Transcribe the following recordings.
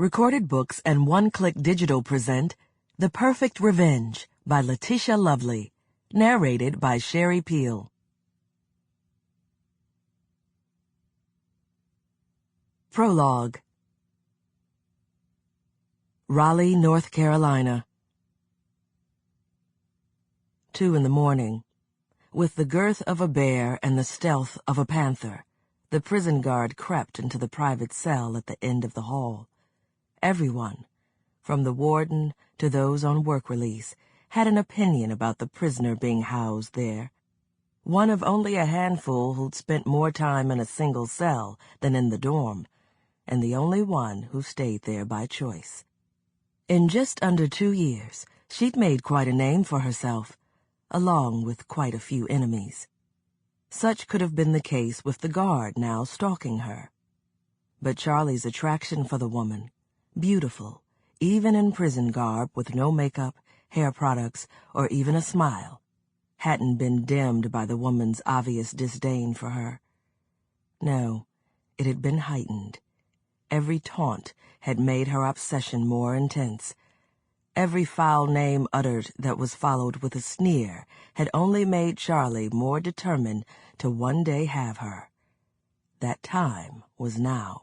Recorded Books and One-Click Digital present The Perfect Revenge by Lutishia Lovely, narrated by Sherri Peele. Prologue. Raleigh, North Carolina. 2 a.m. With the girth of a bear and the stealth of a panther, the prison guard crept into the private cell at the end of the hall. Everyone, from the warden to those on work release, had an opinion about the prisoner being housed there. One of only a handful who'd spent more time in a single cell than in the dorm, and the only one who stayed there by choice. In just under 2 years, she'd made quite a name for herself, along with quite a few enemies. Such could have been the case with the guard now stalking her. But Charlie's attraction for the woman, beautiful, even in prison garb with no makeup, hair products, or even a smile, hadn't been dimmed by the woman's obvious disdain for her. No, it had been heightened. Every taunt had made her obsession more intense. Every foul name uttered that was followed with a sneer had only made Charlie more determined to one day have her. That time was now.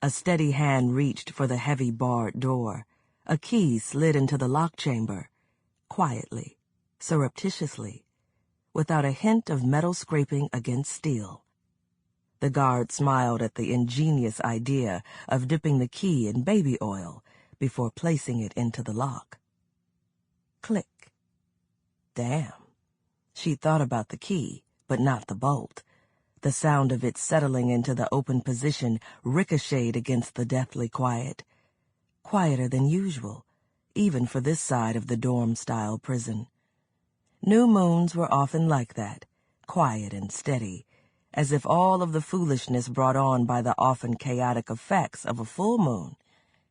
A steady hand reached for the heavy barred door. A key slid into the lock chamber, quietly, surreptitiously, without a hint of metal scraping against steel. The guard smiled at the ingenious idea of dipping the key in baby oil before placing it into the lock. Click. Damn. She'd thought about the key, but not the bolt. The sound of it settling into the open position ricocheted against the deathly quiet. Quieter than usual, even for this side of the dorm-style prison. New moons were often like that, quiet and steady, as if all of the foolishness brought on by the often chaotic effects of a full moon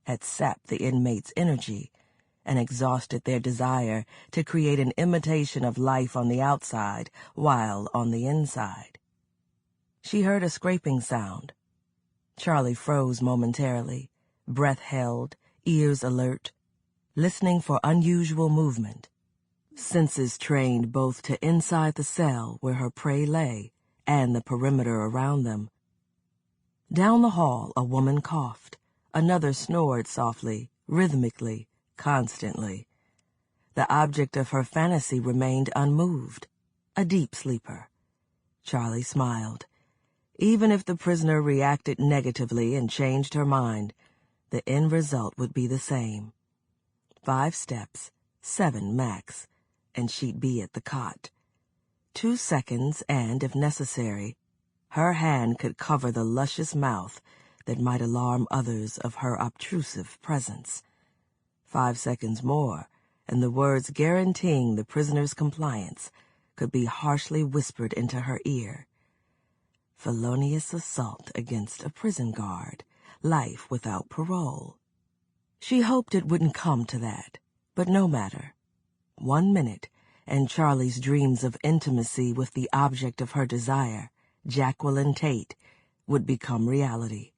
had sapped the inmates' energy and exhausted their desire to create an imitation of life on the outside while on the inside. She heard a scraping sound. Charlie froze momentarily, breath held, ears alert, listening for unusual movement, senses trained both to inside the cell where her prey lay and the perimeter around them. Down the hall, a woman coughed. Another snored softly, rhythmically, constantly. The object of her fantasy remained unmoved, a deep sleeper. Charlie smiled. Even if the prisoner reacted negatively and changed her mind, the end result would be the same. 5 steps, 7 max, and she'd be at the cot. 2 seconds and, if necessary, her hand could cover the luscious mouth that might alarm others of her obtrusive presence. 5 seconds more, and the words guaranteeing the prisoner's compliance could be harshly whispered into her ear. Felonious assault against a prison guard, life without parole. She hoped it wouldn't come to that, but no matter. 1 minute, and Charlie's dreams of intimacy with the object of her desire, Jacqueline Tate, would become reality.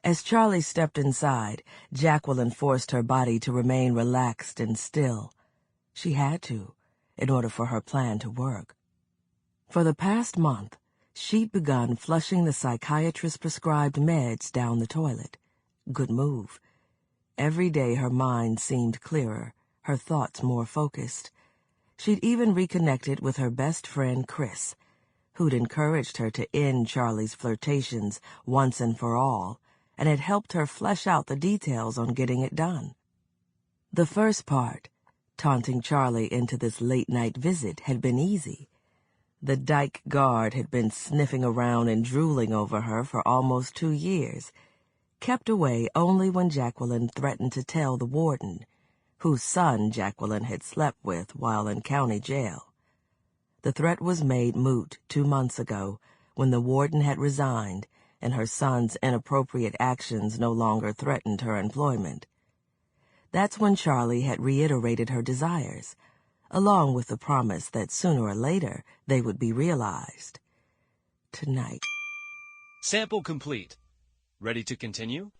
As Charlie stepped inside, Jacqueline forced her body to remain relaxed and still. She had to, in order for her plan to work. For the past month, she'd begun flushing the psychiatrist-prescribed meds down the toilet. Good move. Every day her mind seemed clearer, her thoughts more focused. She'd even reconnected with her best friend Chris, who'd encouraged her to end Charlie's flirtations once and for all, and had helped her flesh out the details on getting it done. The first part, taunting Charlie into this late-night visit, had been easy. The dyke guard had been sniffing around and drooling over her for almost 2 years, kept away only when Jacqueline threatened to tell the warden, whose son Jacqueline had slept with while in county jail. The threat was made moot 2 months ago, when the warden had resigned and her son's inappropriate actions no longer threatened her employment. That's when Charlie had reiterated her desires, along with the promise that sooner or later they would be realized. Tonight. Sample complete. Ready to continue?